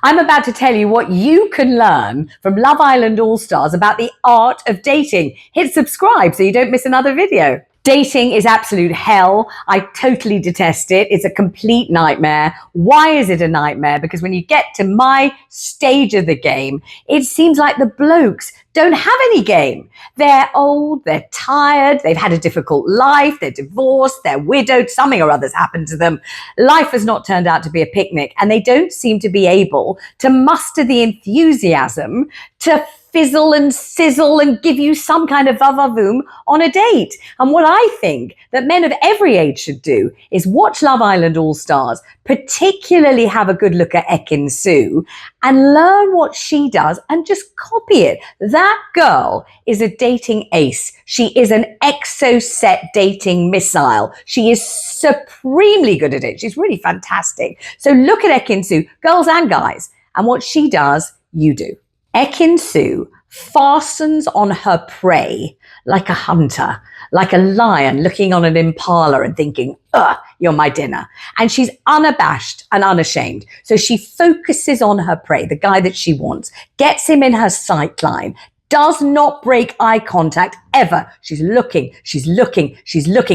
I'm about to tell you what you can learn from Love Island All-Stars about the art of dating. Hit subscribe so you don't miss another video. Dating is absolute hell. I totally detest it. It's a complete nightmare. Why is it a nightmare? Because when you get to my stage of the game, it seems like the blokes don't have any game. They're old, they're tired, they've had a difficult life, they're divorced, they're widowed, something or other's happened to them. Life has not turned out to be a picnic, and they don't seem to be able to muster the enthusiasm to fizzle and sizzle and give you some kind of va-va-voom on a date. And what I think that men of every age should do is watch Love Island All-Stars, particularly have a good look at Ekin-Su and learn what she does and just copy it. That girl is a dating ace. She is an exocet dating missile. She is supremely good at it. She's really fantastic. So look at Ekin-Su, girls and guys, and what she does, you do. Ekin-Su fastens on her prey like a hunter, like a lion looking on an impala and thinking, ugh, you're my dinner. And she's unabashed and unashamed. So she focuses on her prey, the guy that she wants, gets him in her sight line, does not break eye contact ever. She's looking,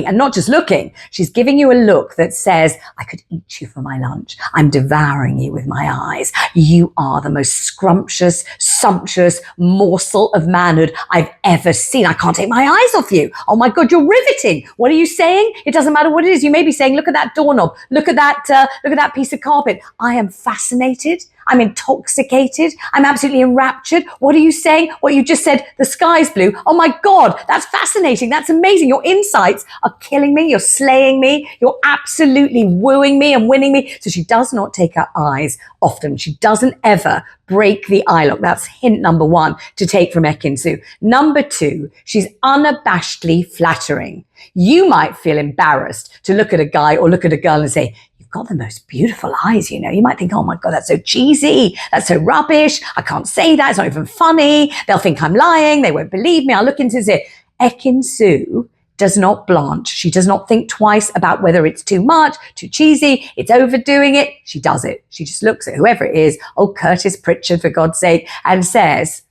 and not just looking. She's giving you a look that says, I could eat you for my lunch. I'm devouring you with my eyes. You are the most scrumptious, sumptuous morsel of manhood I've ever seen. I can't take my eyes off you. Oh my God, you're riveting. What are you saying? It doesn't matter what it is. You may be saying, look at that doorknob. Look at that piece of carpet. I am fascinated. I'm intoxicated. I'm absolutely enraptured. What are you saying? What you just said, the sky's blue. Oh my God, that's fascinating. That's amazing. Your insights are killing me. You're slaying me. You're absolutely wooing me and winning me. So she does not take her eyes off them. She doesn't ever break the eye lock. That's hint number one to take from Ekin-Su. Number two, she's unabashedly flattering. You might feel embarrassed to look at a guy or look at a girl and say, got the most beautiful eyes, you know. You might think, oh my God, that's so cheesy. That's so rubbish. I can't say that. It's not even funny. They'll think I'm lying. They won't believe me. I'll look into it. Ekin-Su does not blanch. She does not think twice about whether it's too much, too cheesy, it's overdoing it. She does it. She just looks at whoever it is, oh, Curtis Pritchard, for God's sake, and says,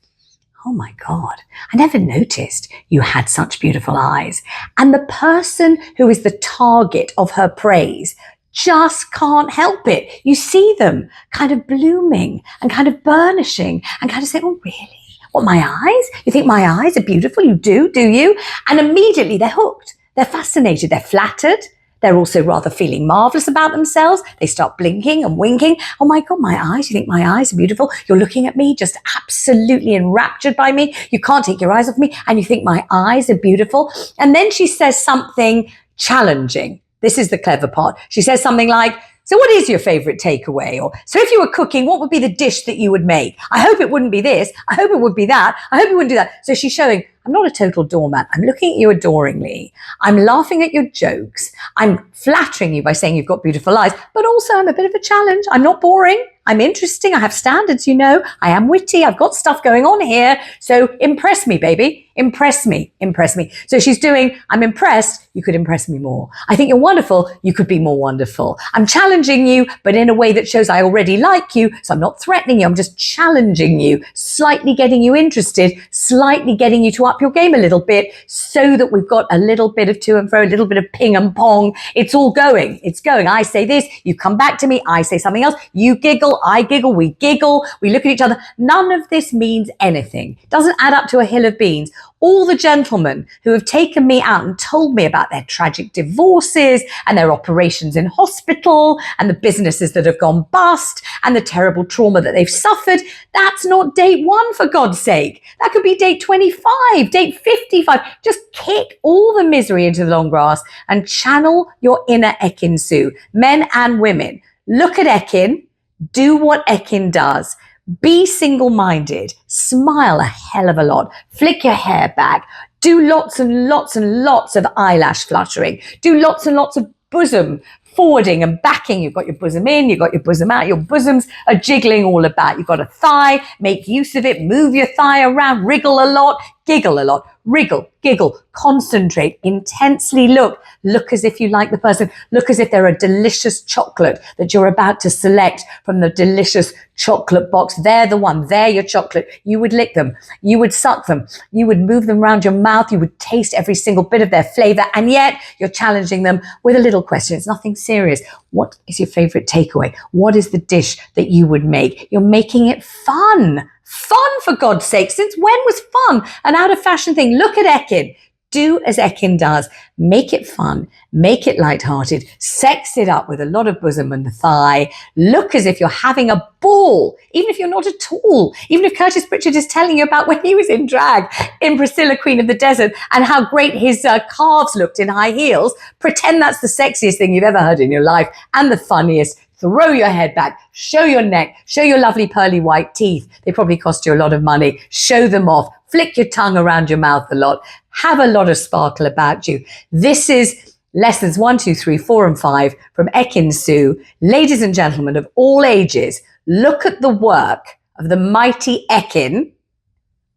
oh my God, I never noticed you had such beautiful eyes. And the person who is the target of her praise just can't help it. You see them kind of blooming and kind of burnishing and kind of say, oh, really? What, my eyes? You think my eyes are beautiful? You do you? And immediately they're hooked. They're fascinated. They're flattered. They're also rather feeling marvelous about themselves. They start blinking and winking. Oh my God, my eyes. You think my eyes are beautiful? You're looking at me, just absolutely enraptured by me. You can't take your eyes off me. And you think my eyes are beautiful. And then she says something challenging. This is the clever part. She says something like, so what is your favorite takeaway? Or, so if you were cooking, what would be the dish that you would make? I hope it wouldn't be this. I hope it would be that. I hope you wouldn't do that. So she's showing, I'm not a total doormat. I'm looking at you adoringly. I'm laughing at your jokes. I'm flattering you by saying you've got beautiful eyes, but also I'm a bit of a challenge. I'm not boring. I'm interesting. I have standards, you know. I am witty. I've got stuff going on here. So impress me, baby. Impress me. Impress me. So she's doing, I'm impressed. You could impress me more. I think you're wonderful. You could be more wonderful. I'm challenging you, but in a way that shows I already like you. So I'm not threatening you. I'm just challenging you, slightly getting you interested, slightly getting you to up your game a little bit so that we've got a little bit of to and fro, a little bit of ping and pong. It's all going. It's going. I say this, you come back to me. I say something else. You giggle. I giggle, we look at each other. None of this means anything. Doesn't add up to a hill of beans. All the gentlemen who have taken me out and told me about their tragic divorces and their operations in hospital and the businesses that have gone bust and the terrible trauma that they've suffered, that's not date one, for God's sake. That could be date 25, date 55. Just kick all the misery into the long grass and channel your inner Ekin-Su. Men and women, look at Ekin. Do what Ekin does. Be single-minded. Smile a hell of a lot. Flick your hair back. Do lots and lots and lots of eyelash fluttering. Do lots and lots of bosom forwarding and backing. You've got your bosom in, you've got your bosom out, your bosoms are jiggling all about. You've got a thigh, make use of it, move your thigh around, wriggle a lot, giggle a lot, wriggle, giggle, concentrate, intensely look as if you like the person, look as if they're a delicious chocolate that you're about to select from the delicious chocolate box. They're the one, they're your chocolate. You would lick them, you would suck them, you would move them around your mouth, you would taste every single bit of their flavor, and yet you're challenging them with a little question. It's nothing serious. What is your favorite takeaway? What is the dish that you would make? You're making it fun. Fun, for God's sake. Since when was fun an out of fashion thing? Look at Ekin. Do as Ekin does. Make it fun. Make it lighthearted. Sex it up with a lot of bosom and the thigh. Look as if you're having a ball, even if you're not at all. Even if Curtis Pritchard is telling you about when he was in drag in Priscilla, Queen of the Desert, and how great his calves looked in high heels. Pretend that's the sexiest thing you've ever heard in your life and the funniest. Throw your head back, show your neck, show your lovely pearly white teeth. They probably cost you a lot of money. Show them off, flick your tongue around your mouth a lot. Have a lot of sparkle about you. This is lessons 1, 2, 3, 4, and 5 from Ekin-Su. Ladies and gentlemen of all ages, look at the work of the mighty Ekin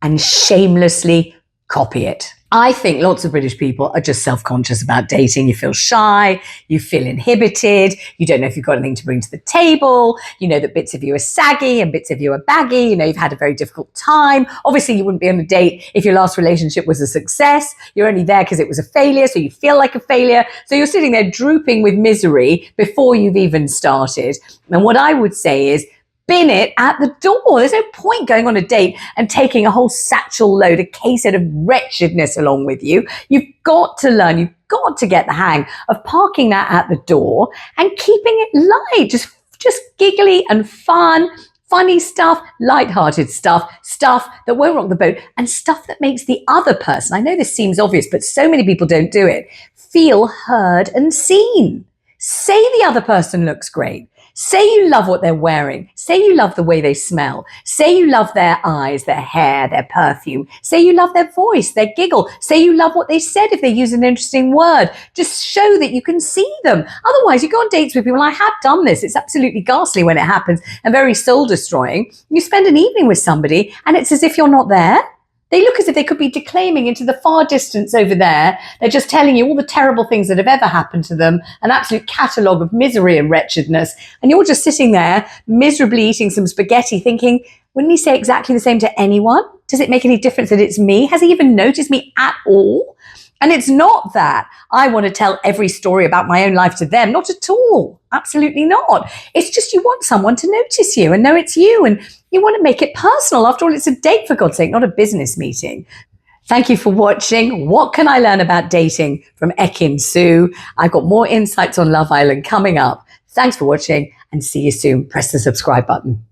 and shamelessly copy it. I think lots of British people are just self-conscious about dating. You feel shy, you feel inhibited, you don't know if you've got anything to bring to the table, you know that bits of you are saggy and bits of you are baggy, you know you've had a very difficult time. Obviously you wouldn't be on a date if your last relationship was a success. You're only there because it was a failure, so you feel like a failure. So you're sitting there drooping with misery before you've even started. And what I would say is, bin it at the door. There's no point going on a date and taking a whole satchel load, a caseload of wretchedness along with you. You've got to learn, you've got to get the hang of parking that at the door and keeping it light, just giggly and fun, funny stuff, light-hearted stuff that won't rock the boat, and stuff that makes the other person, I know this seems obvious, but so many people don't do it, feel heard and seen. Say the other person looks great. Say you love what they're wearing. Say you love the way they smell. Say you love their eyes, their hair, their perfume. Say you love their voice, their giggle. Say you love what they said if they use an interesting word. Just show that you can see them. Otherwise, you go on dates with people. I have done this. It's absolutely ghastly when it happens and very soul destroying. You spend an evening with somebody and it's as if you're not there. They look as if they could be declaiming into the far distance over there. They're just telling you all the terrible things that have ever happened to them, an absolute catalogue of misery and wretchedness. And you're just sitting there miserably eating some spaghetti thinking, wouldn't he say exactly the same to anyone? Does it make any difference that it's me? Has he even noticed me at all? And it's not that I want to tell every story about my own life to them. Not at all. Absolutely not. It's just you want someone to notice you and know it's you. And you want to make it personal. After all, it's a date, for God's sake, not a business meeting. Thank you for watching. What can I learn about dating from Ekin-Su? I've got more insights on Love Island coming up. Thanks for watching and see you soon. Press the subscribe button.